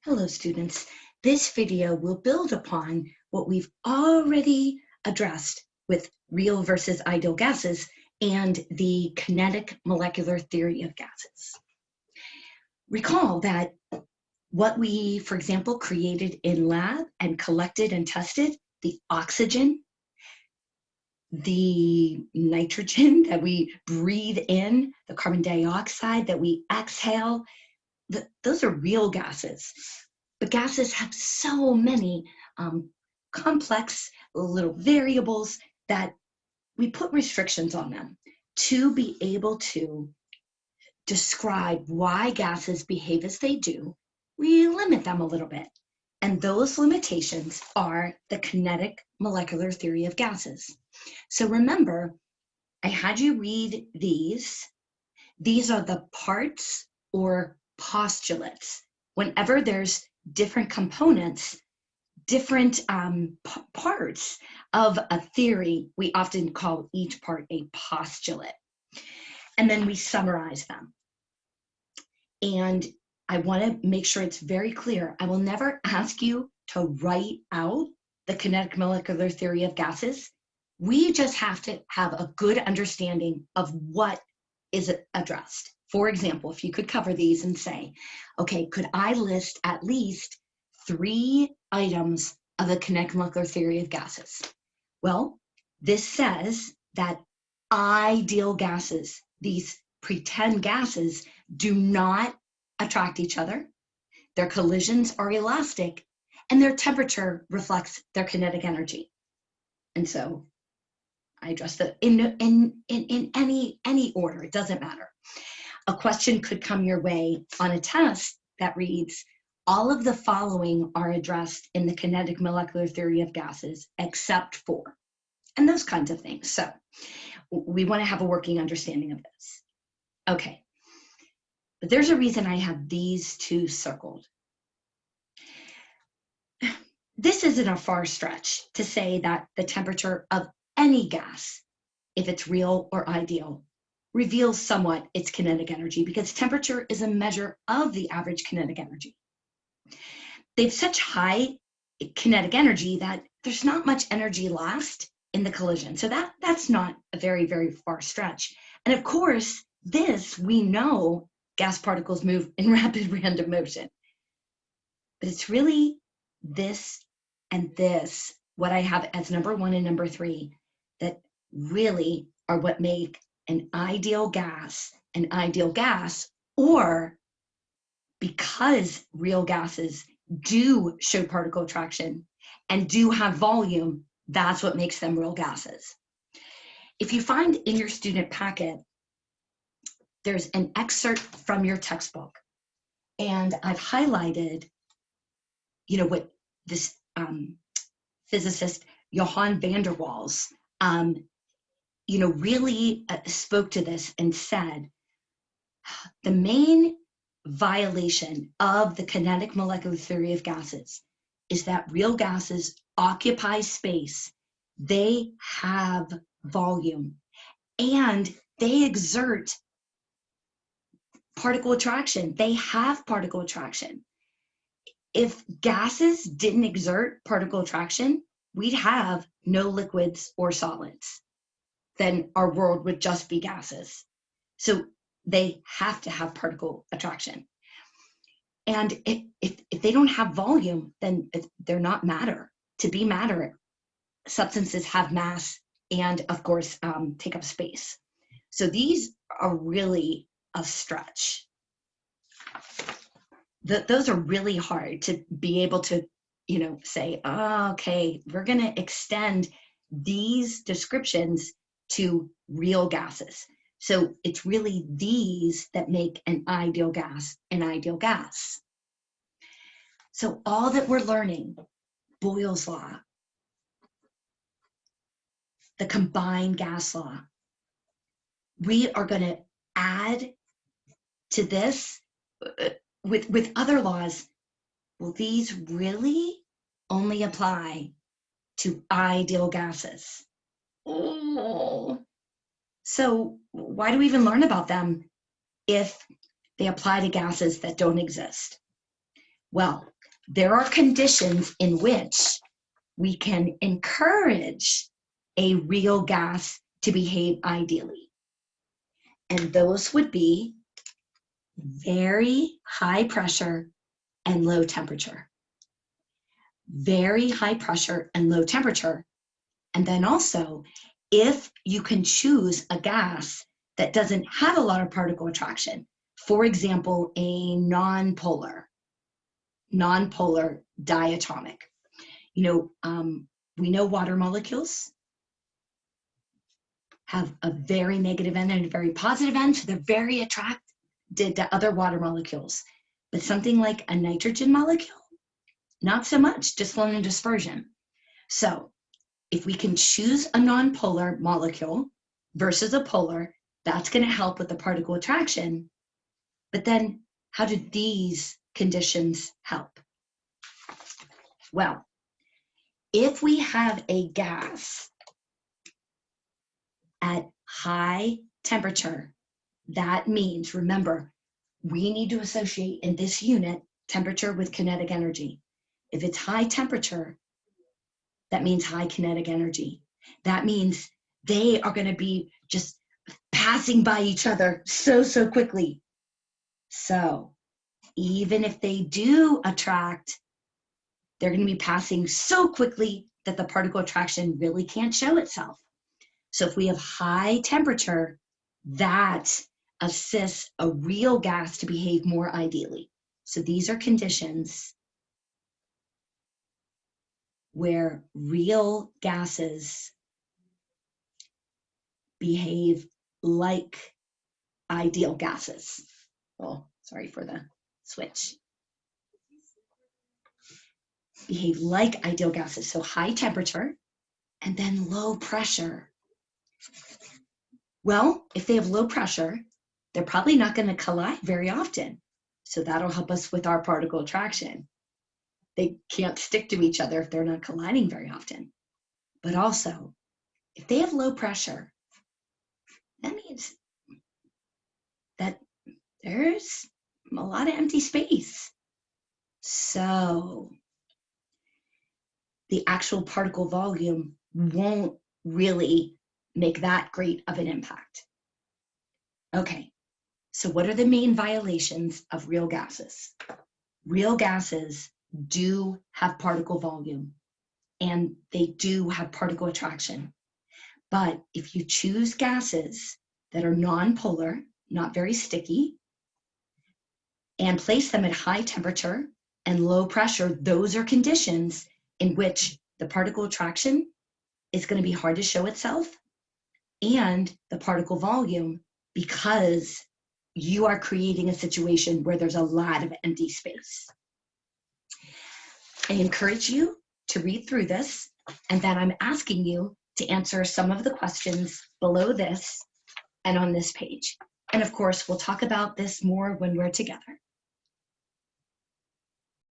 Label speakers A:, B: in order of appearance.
A: Hello students, this video will build upon what we've already addressed with real versus ideal gases and the kinetic molecular theory of gases. Recall that what we, for example, created in lab and collected and tested, the oxygen, the nitrogen that we breathe in, the carbon dioxide that we exhale, those are real gases. But gases have so many complex little variables that we put restrictions on them to be able to describe why gases behave as they do. We limit them a little bit. And those limitations are the kinetic molecular theory of gases. So remember, I had you read these. These are the parts or postulates. Whenever there's different components, different parts of a theory, we often call each part a postulate. And then we summarize them. And I want to make sure it's very clear. I will never ask you to write out the kinetic molecular theory of gases. We just have to have a good understanding of what is addressed. For example, if you could cover these and say, okay, could I list at least 3 items of the kinetic molecular theory of gases? Well, this says that ideal gases, these pretend gases, do not attract each other, their collisions are elastic, and their temperature reflects their kinetic energy. And so I address that in any order, it doesn't matter. A question could come your way on a test that reads, all of the following are addressed in the kinetic molecular theory of gases except for, and those kinds of things. So we want to have a working understanding of this. Okay, but there's a reason I have these 2 circled. This isn't a far stretch to say that the temperature of any gas, if it's real or ideal, reveals somewhat its kinetic energy, because temperature is a measure of the average kinetic energy. They have such high kinetic energy that there's not much energy lost in the collision. So that's not a very, very far stretch. And of course, this, we know gas particles move in rapid random motion. But it's really this and this, what I have as number 1 and number 3, that really are what make an ideal gas, or because real gases do show particle attraction and do have volume, that's what makes them real gases. If you find in your student packet, there's an excerpt from your textbook, and I've highlighted, what this physicist Johann van der Waals, really spoke to this and said, the main violation of the kinetic molecular theory of gases is that real gases occupy space, they have volume, and they exert particle attraction. They have particle attraction. If gases didn't exert particle attraction, we'd have no liquids or solids. Then our world would just be gases. So they have to have particle attraction. And if they don't have volume, then they're not matter. To be matter, substances have mass and, of course, take up space. So these are really a stretch. Those are really hard to be able to, say, oh, okay, we're going to extend these descriptions to real gases. So it's really these that make an ideal gas an ideal gas. So all that we're learning, Boyle's law, the combined gas law, we are going to add to this with other laws. Well, these really only apply to ideal gases. Oh. So why do we even learn about them if they apply to gases that don't exist? Well, there are conditions in which we can encourage a real gas to behave ideally. And those would be very high pressure and low temperature. Very high pressure and low temperature. And then also, if you can choose a gas that doesn't have a lot of particle attraction, for example, a non-polar diatomic. We know water molecules have a very negative end and a very positive end, so they're very attracted to other water molecules. But something like a nitrogen molecule, not so much, just slow in dispersion. So if we can choose a non-polar molecule versus a polar, that's going to help with the particle attraction. But then how do these conditions help? Well, if we have a gas at high temperature, that means, remember, we need to associate in this unit temperature with kinetic energy. If it's high temperature, that means high kinetic energy. That means they are going to be just passing by each other so quickly. So even if they do attract, they're going to be passing so quickly that the particle attraction really can't show itself. So if we have high temperature, that assists a real gas to behave more ideally. So these are conditions where real gases behave like ideal gases. Oh, sorry for the switch. Behave like ideal gases. So high temperature and then low pressure. Well, if they have low pressure, they're probably not going to collide very often. So that'll help us with our particle attraction. They can't stick to each other if they're not colliding very often. But also, if they have low pressure, that means that there's a lot of empty space. So the actual particle volume won't really make that great of an impact. Okay, so what are the main violations of real gases? Real gases do have particle volume and they do have particle attraction. But if you choose gases that are non-polar, not very sticky, and place them at high temperature and low pressure, those are conditions in which the particle attraction is going to be hard to show itself, and the particle volume, because you are creating a situation where there's a lot of empty space. I encourage you to read through this, and then I'm asking you to answer some of the questions below this and on this page. And of course, we'll talk about this more when we're together.